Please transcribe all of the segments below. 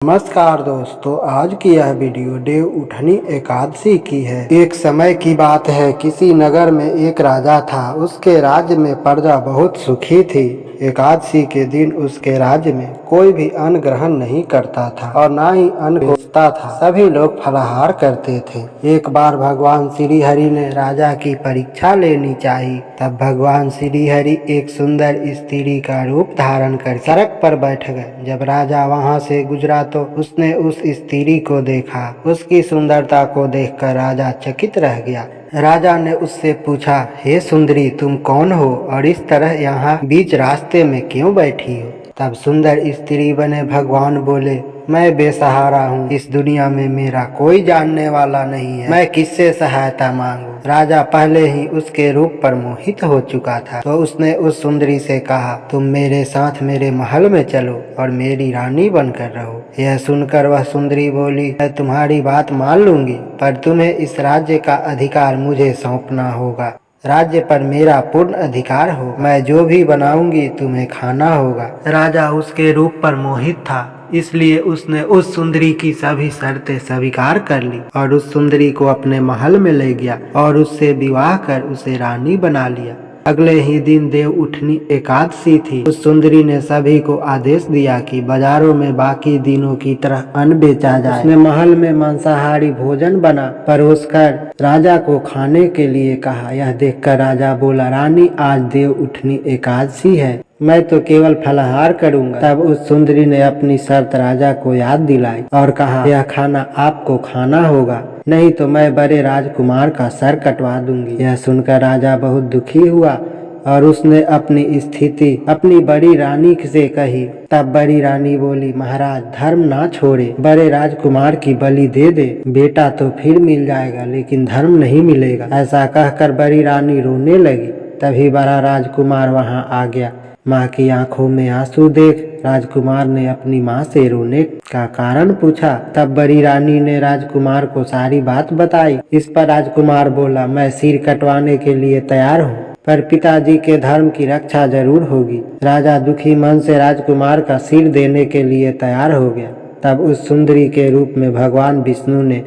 नमस्कार दोस्तों, आज की यह वीडियो देव उठनी एकादशी की है। एक समय की बात है, किसी नगर में एक राजा था। उसके राज्य में प्रजा बहुत सुखी थी। एकादशी के दिन उसके राज्य में कोई भी अन्न ग्रहण नहीं करता था और ना ही अन्न बेचता था। सभी लोग फलाहार करते थे। एक बार भगवान श्री हरि ने राजा की परीक्षा लेनी चाहिए। तब भगवान श्री हरि एक सुंदर स्त्री का रूप धारण कर सड़क पर बैठ गए। जब राजा वहां से गुजरा तो उसने उस स्त्री को देखा। उसकी सुंदरता को देखकर राजा चकित रह गया। राजा ने उससे पूछा, हे सुंदरी, तुम कौन हो और इस तरह यहाँ बीच रास्ते में क्यों बैठी हो? तब सुंदर स्त्री बने भगवान बोले, मैं बेसहारा हूँ। इस दुनिया में मेरा कोई जानने वाला नहीं है। मैं किससे सहायता मांगू? राजा पहले ही उसके रूप पर मोहित हो चुका था, तो उसने उस सुंदरी से कहा, तुम मेरे साथ मेरे महल में चलो और मेरी रानी बनकर रहो। यह सुनकर वह सुंदरी बोली, मैं तुम्हारी बात मान लूंगी, पर तुम्हें इस राज्य का अधिकार मुझे सौंपना होगा। राज्य पर मेरा पूर्ण अधिकार हो। मैं जो भी बनाऊंगी तुम्हें खाना होगा। राजा उसके रूप पर मोहित था, इसलिए उसने उस सुंदरी की सभी शर्तें स्वीकार कर ली और उस सुंदरी को अपने महल में ले गया और उससे विवाह कर उसे रानी बना लिया। अगले ही दिन देव उठनी एकादशी थी। उस सुंदरी ने सभी को आदेश दिया कि बाजारों में बाकी दिनों की तरह अन्न बेचा जाए। उसने महल में मांसाहारी भोजन बना परोसकर राजा को खाने के लिए कहा। यह देखकर राजा बोला, रानी, आज देव उठनी एकादशी है, मैं तो केवल फलाहार करूंगा। तब उस सुंदरी ने अपनी शर्त राजा को याद दिलाई और कहा, यह खाना आपको खाना होगा, नहीं तो मैं बड़े राजकुमार का सर कटवा दूंगी। यह सुनकर राजा बहुत दुखी हुआ और उसने अपनी स्थिति अपनी बड़ी रानी से कही। तब बड़ी रानी बोली, महाराज, धर्म ना छोड़े, बड़े राजकुमार की बलि दे दे। बेटा तो फिर मिल जाएगा, लेकिन धर्म नहीं मिलेगा। ऐसा कहकर बड़ी रानी रोने लगी। तभी बड़ा राजकुमार वहां आ गया। माँ की आंखों में आंसू देख राजकुमार ने अपनी माँ से रोने का कारण पूछा। तब बड़ी रानी ने राजकुमार को सारी बात बताई। इस पर राजकुमार बोला, मैं सिर कटवाने के लिए तैयार हूँ, पर पिताजी के धर्म की रक्षा जरूर होगी। राजा दुखी मन से राजकुमार का सिर देने के लिए तैयार हो गया। तब उस सुंदरी के रूप में भगवान विष्णु ने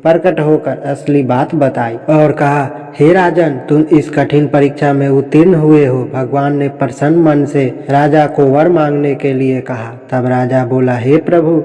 प्रकट होकर असली बात बताई और कहा, हे राजन, तुम इस कठिन परीक्षा में उत्तीर्ण हुए हो। भगवान ने प्रसन्न मन से राजा को वर मांगने के लिए कहा। तब राजा बोला, हे प्रभु,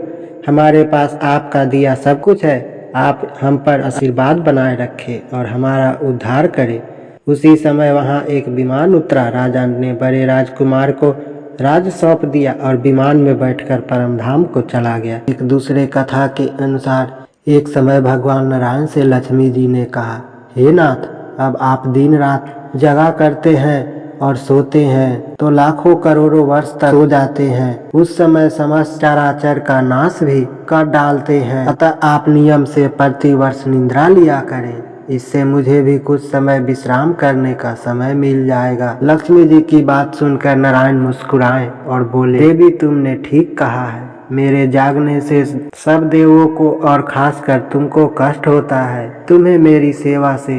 हमारे पास आपका दिया सब कुछ है, आप हम पर आशीर्वाद बनाए रखे और हमारा उद्धार करे। उसी समय वहां एक विमान उतरा। राजा ने बड़े राजकुमार को राज सौंप दिया और विमान में बैठकर परमधाम को चला गया। एक दूसरे कथा के अनुसार एक समय भगवान नारायण से लक्ष्मी जी ने कहा, हे नाथ, अब आप दिन रात जगा करते हैं और सोते हैं तो लाखों करोड़ों वर्ष तक सो जाते हैं। उस समय समस्त चराचर का नाश भी कर डालते हैं। अतः आप नियम से प्रति वर्ष निद्रा लिया करें, इससे मुझे भी कुछ समय विश्राम करने का समय मिल जाएगा। लक्ष्मी जी की बात सुनकर नारायण मुस्कुराए और बोले, देवी, तुमने ठीक कहा है। मेरे जागने से सब देवों को और खासकर तुमको कष्ट होता है। तुम्हें मेरी सेवा से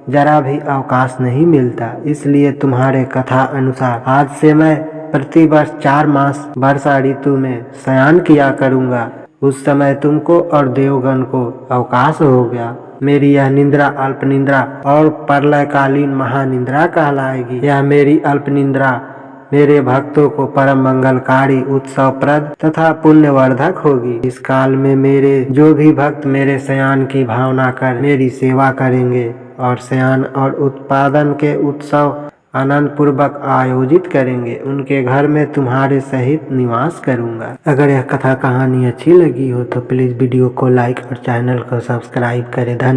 जरा भी अवकाश नहीं मिलता, इसलिए तुम्हारे कथा अनुसार आज से मैं प्रति वर्ष 4 मास वर्षा ऋतु में शयन किया करूंगा। उस समय तुमको और देवगण को अवकाश हो गया। मेरी यह निद्रा अल्प निद्रा और प्रलयकालीन महानिद्रा कहलाएगी। यह मेरी अल्प निद्रा मेरे भक्तों को परम मंगलकारी, उत्सवप्रद तथा पुण्यवर्धक होगी। इस काल में मेरे जो भी भक्त मेरे शयन की भावना कर मेरी सेवा करेंगे और शयन और उत्पादन के उत्सव आनंद पूर्वक आयोजित करेंगे, उनके घर में तुम्हारे सहित निवास करूंगा। अगर यह कथा कहानी अच्छी लगी हो तो प्लीज वीडियो को लाइक और चैनल को सब्सक्राइब करें। धन्यवाद।